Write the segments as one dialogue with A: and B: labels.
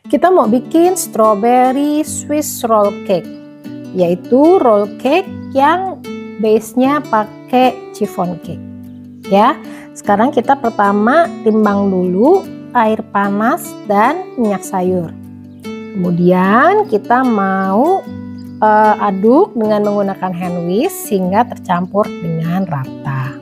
A: Kita mau bikin strawberry Swiss roll cake, yaitu roll cake yang base-nya pakai chiffon cake. Ya, sekarang kita pertama timbang dulu air panas dan minyak sayur. Kemudian kita mau aduk dengan menggunakan hand whisk hingga tercampur dengan rata.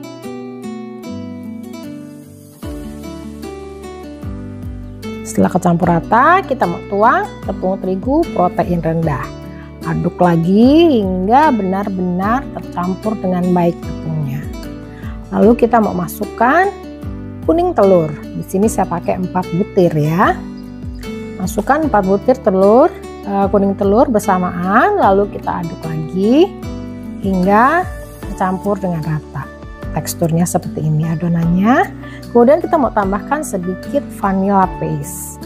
A: Setelah kecampur rata, kita mau tuang tepung terigu protein rendah. Aduk lagi hingga benar-benar tercampur dengan baik tepungnya. Lalu kita mau masukkan kuning telur. Di sini saya pakai 4 butir ya. Masukkan 4 butir telur, kuning telur bersamaan, lalu kita aduk lagi hingga tercampur dengan rata. Teksturnya seperti ini adonannya. Kemudian kita mau tambahkan sedikit vanilla paste.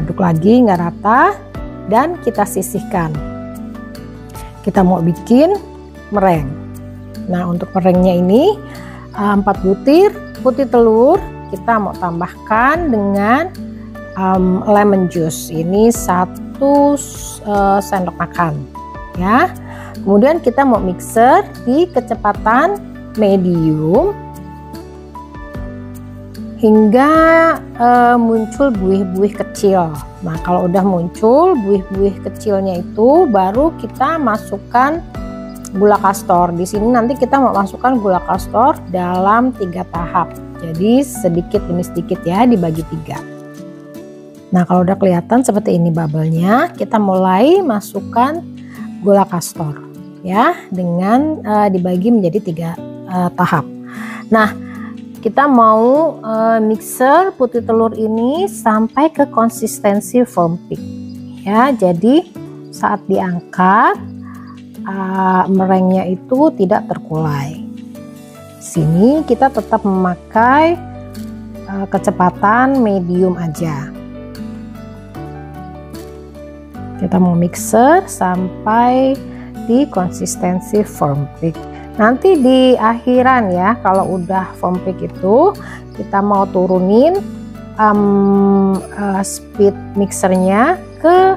A: Aduk lagi hingga rata dan kita sisihkan. Kita mau bikin mereng. Nah, untuk merengnya ini 4 butir putih telur kita mau tambahkan dengan lemon juice. Ini 1 sendok makan ya. Kemudian kita mau mixer di kecepatan medium hingga muncul buih-buih kecil. Nah, kalau udah muncul buih-buih kecilnya itu baru kita masukkan gula kastor. Di sini nanti kita mau masukkan gula kastor dalam 3 tahap. Jadi sedikit demi sedikit ya, dibagi 3. Nah, kalau udah kelihatan seperti ini bubble-nya, kita mulai masukkan gula kastor ya, dengan dibagi menjadi 3 tahap. Nah, kita mau mixer putih telur ini sampai ke konsistensi foam cake ya. Jadi saat diangkat merengnya itu tidak terkulai. Sini kita tetap memakai kecepatan medium aja. Kita mau mixer sampai di konsistensi foam cake. Nanti di akhiran ya, kalau udah foam cake itu kita mau turunin speed mixernya ke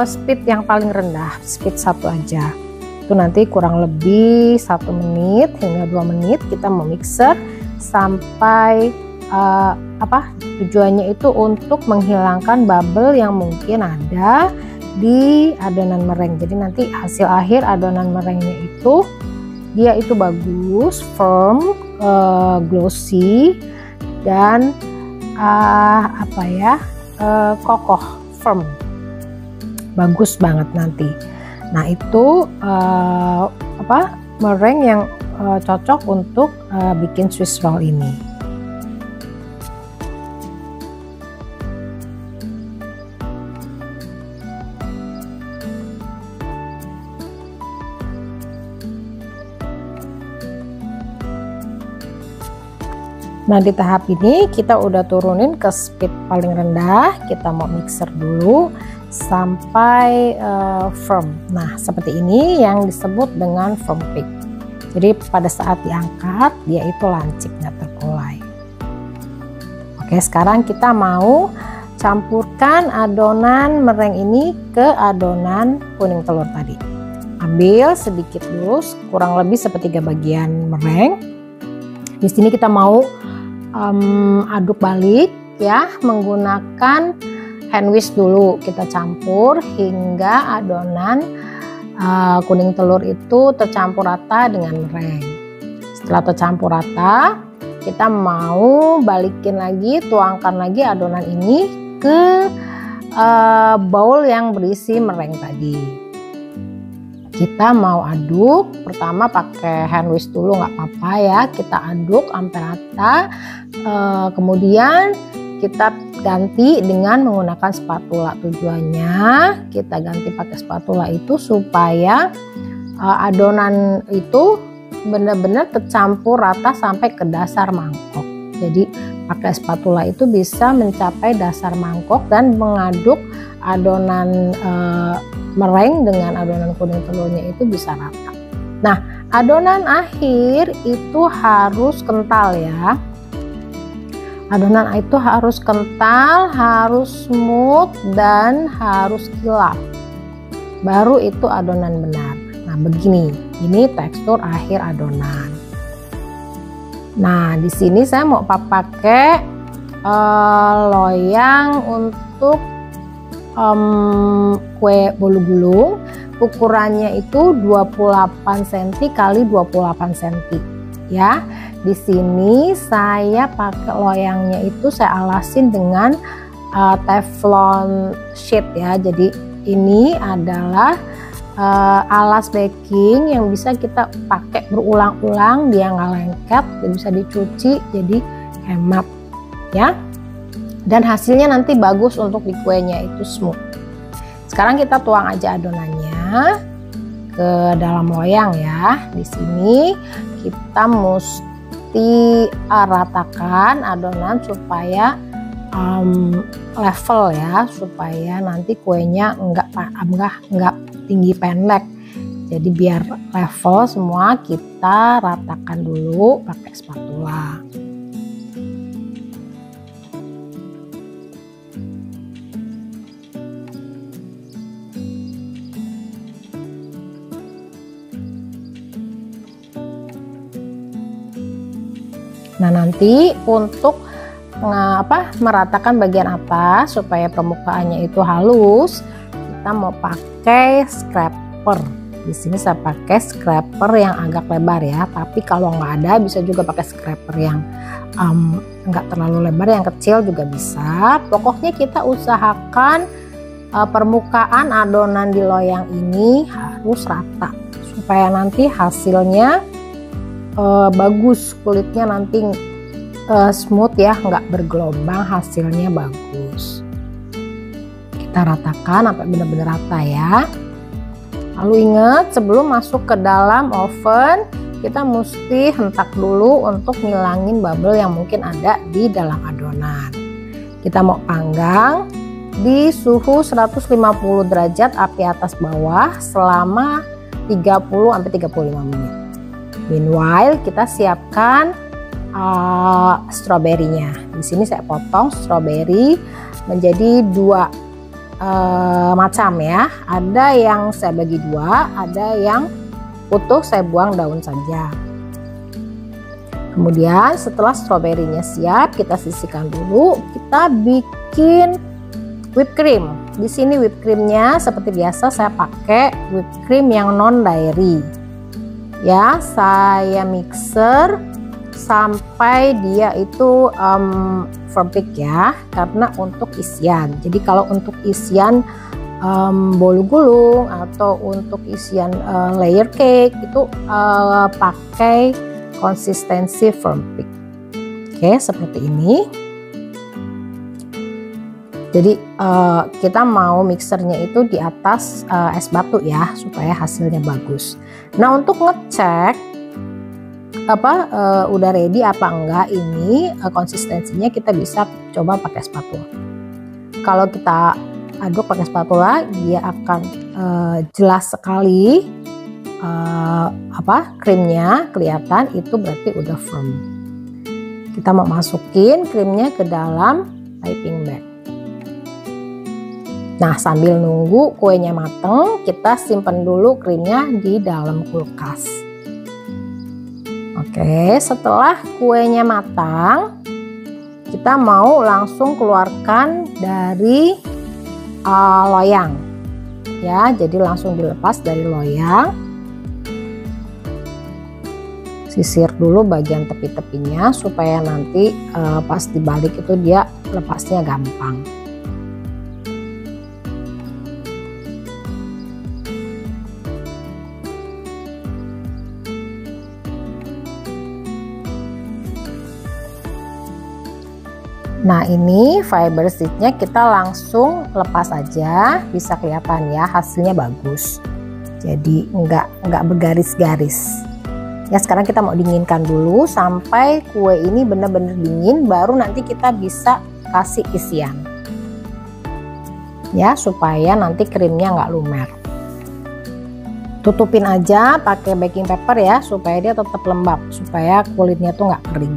A: speed yang paling rendah, speed 1 aja. Itu nanti kurang lebih 1 menit hingga 2 menit kita mau mixer sampai tujuannya itu untuk menghilangkan bubble yang mungkin ada di adonan mereng. Jadi nanti hasil akhir adonan merengnya itu dia itu bagus, firm, glossy dan kokoh, firm, bagus banget nanti. Nah, itu mereng yang cocok untuk bikin Swiss roll ini. Nah, di tahap ini kita udah turunin ke speed paling rendah. Kita mau mixer dulu sampai firm. Nah, seperti ini yang disebut dengan firm cake. Jadi pada saat diangkat dia itu lancip, nggak terkulai. Oke, sekarang kita mau campurkan adonan mereng ini ke adonan kuning telur tadi. Ambil sedikit dulu, kurang lebih sepertiga bagian mereng. Di sini kita mau aduk balik ya, menggunakan hand whisk dulu. Kita campur hingga adonan kuning telur itu tercampur rata dengan mereng. Setelah tercampur rata, kita mau balikin lagi, tuangkan lagi adonan ini ke bowl yang berisi mereng tadi. Kita mau aduk, pertama pakai hand whisk dulu nggak apa-apa ya, kita aduk sampai rata. Kemudian kita ganti dengan menggunakan spatula. Tujuannya kita ganti pakai spatula itu supaya adonan itu benar-benar tercampur rata sampai ke dasar mangkok. Jadi pakai spatula itu bisa mencapai dasar mangkok dan mengaduk adonan mereng dengan adonan kuning telurnya itu bisa rata. Nah, adonan akhir itu harus kental ya. Adonan itu harus kental, harus smooth, dan harus kilap. Baru itu adonan benar. Nah begini, ini tekstur akhir adonan. Nah di sini saya mau pakai loyang untuk kue bolu gulung. Ukurannya itu 28 cm kali 28 cm. Ya, di sini saya pakai loyangnya itu saya alasin dengan teflon sheet ya. Jadi ini adalah alas baking yang bisa kita pakai berulang-ulang, dia nggak lengket, dia bisa dicuci, jadi hemat ya. Dan hasilnya nanti bagus untuk di kuenya itu smooth. Sekarang kita tuang aja adonannya ke dalam loyang ya. Di sini kita mesti ratakan adonan supaya level ya, supaya nanti kuenya enggak tinggi pendek. Jadi biar level semua, kita ratakan dulu pakai spatula. Nah nanti untuk meratakan bagian atas supaya permukaannya itu halus, kita mau pakai scraper. Di sini saya pakai scraper yang agak lebar ya, tapi kalau nggak ada bisa juga pakai scraper yang nggak terlalu lebar, yang kecil juga bisa. Pokoknya kita usahakan permukaan adonan di loyang ini harus rata supaya nanti hasilnya bagus, kulitnya nanti smooth ya, nggak bergelombang, hasilnya bagus. Kita ratakan sampai benar-benar rata ya. Lalu ingat, sebelum masuk ke dalam oven kita mesti hentak dulu untuk ngilangin bubble yang mungkin ada di dalam adonan. Kita mau panggang di suhu 150 derajat api atas bawah selama 30-35 menit. Meanwhile kita siapkan stroberinya. Di sini saya potong stroberi menjadi dua macam ya. Ada yang saya bagi dua, ada yang utuh saya buang daun saja. Kemudian setelah stroberinya siap, kita sisihkan dulu. Kita bikin whipped cream. Di sini whipped creamnya seperti biasa saya pakai whipped cream yang non dairy. Ya, saya mixer sampai dia itu firm peak ya, karena untuk isian. Jadi kalau untuk isian bolu gulung atau untuk isian layer cake itu pakai konsistensi firm peak. Oke, seperti ini. Jadi kita mau mixernya itu di atas es batu ya, supaya hasilnya bagus. Nah untuk ngecek udah ready apa enggak ini konsistensinya, kita bisa coba pakai spatula. Kalau kita aduk pakai spatula, dia akan jelas sekali krimnya kelihatan, itu berarti udah firm. Kita mau masukin krimnya ke dalam piping bag. Nah sambil nunggu kuenya mateng, kita simpan dulu krimnya di dalam kulkas. Oke, setelah kuenya matang, kita mau langsung keluarkan dari loyang. Ya, jadi langsung dilepas dari loyang. Sisir dulu bagian tepi-tepinya supaya nanti pas dibalik itu dia lepasnya gampang. Nah ini fiber sheetnya kita langsung lepas aja, bisa kelihatan ya hasilnya bagus. Jadi nggak bergaris-garis. Ya sekarang kita mau dinginkan dulu sampai kue ini benar-benar dingin, baru nanti kita bisa kasih isian. Ya supaya nanti krimnya nggak lumer. Tutupin aja pakai baking paper ya supaya dia tetap lembab, supaya kulitnya tuh nggak kering.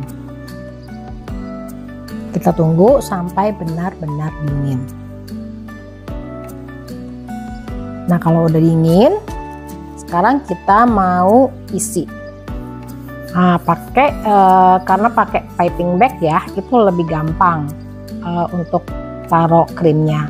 A: Kita tunggu sampai benar-benar dingin. Nah, kalau udah dingin, sekarang kita mau isi. Nah, karena pakai piping bag ya, itu lebih gampang untuk taruh krimnya.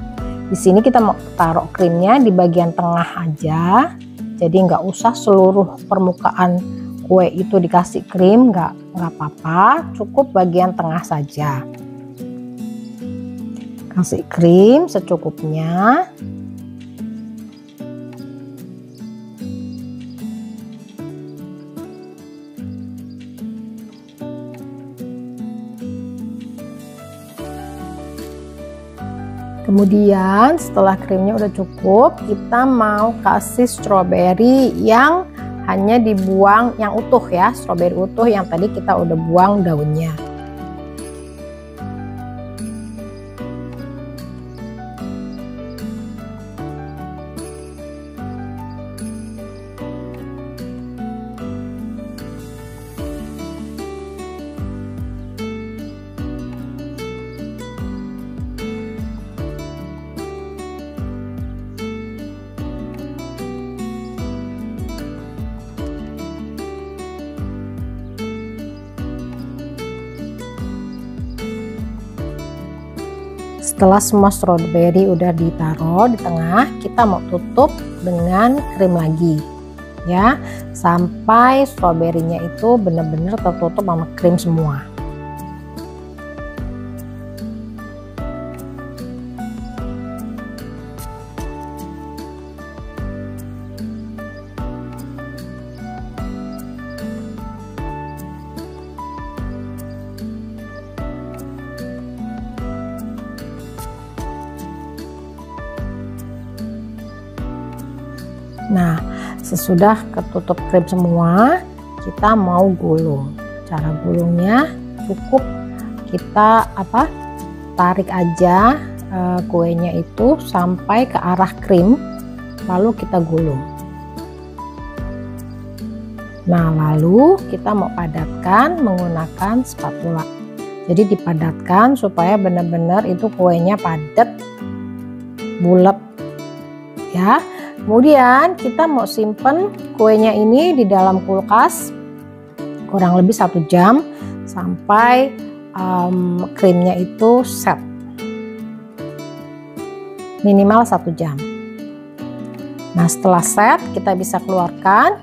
A: Di sini kita mau taruh krimnya di bagian tengah aja, jadi nggak usah seluruh permukaan kue itu dikasih krim, nggak apa-apa, cukup bagian tengah saja. Kasih krim secukupnya. Kemudian setelah krimnya udah cukup, kita mau kasih stroberi yang hanya dibuang yang utuh ya, stroberi utuh yang tadi kita udah buang daunnya. Setelah semua strawberry udah ditaruh di tengah, kita mau tutup dengan krim lagi ya, sampai stroberinya itu benar-benar tertutup sama krim semua. Nah, sesudah ketutup krim semua, kita mau gulung. Cara gulungnya cukup kita tarik aja kuenya itu sampai ke arah krim, lalu kita gulung. Nah, lalu kita mau padatkan menggunakan spatula. Jadi dipadatkan supaya benar-benar itu kuenya padat, bulat ya. Kemudian kita mau simpen kuenya ini di dalam kulkas kurang lebih 1 jam sampai krimnya itu set, minimal 1 jam. Nah, setelah set kita bisa keluarkan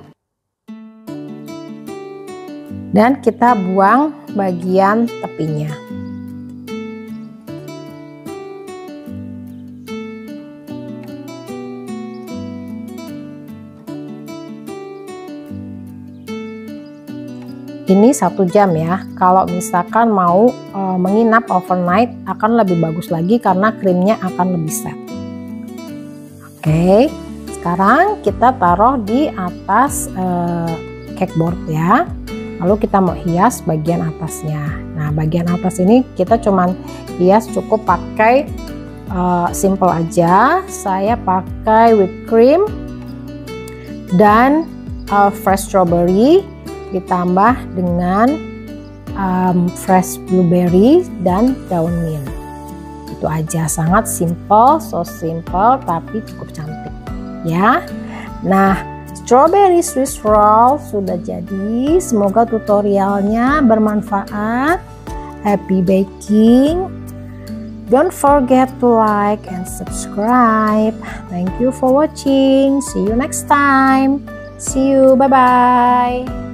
A: dan kita buang bagian tepinya. Ini 1 jam ya. Kalau misalkan mau menginap overnight akan lebih bagus lagi karena krimnya akan lebih set. Oke, sekarang kita taruh di atas cake board ya. Lalu kita mau hias bagian atasnya. Nah, bagian atas ini kita cuman hias cukup pakai simple aja. Saya pakai whipped cream dan fresh strawberry ditambah dengan fresh blueberry dan daun mint. Itu aja, sangat simple, so simple tapi cukup cantik ya. Nah, strawberry Swiss roll sudah jadi. Semoga tutorialnya bermanfaat. Happy baking. Don't forget to like and subscribe. Thank you for watching. See you next time. See you. Bye bye.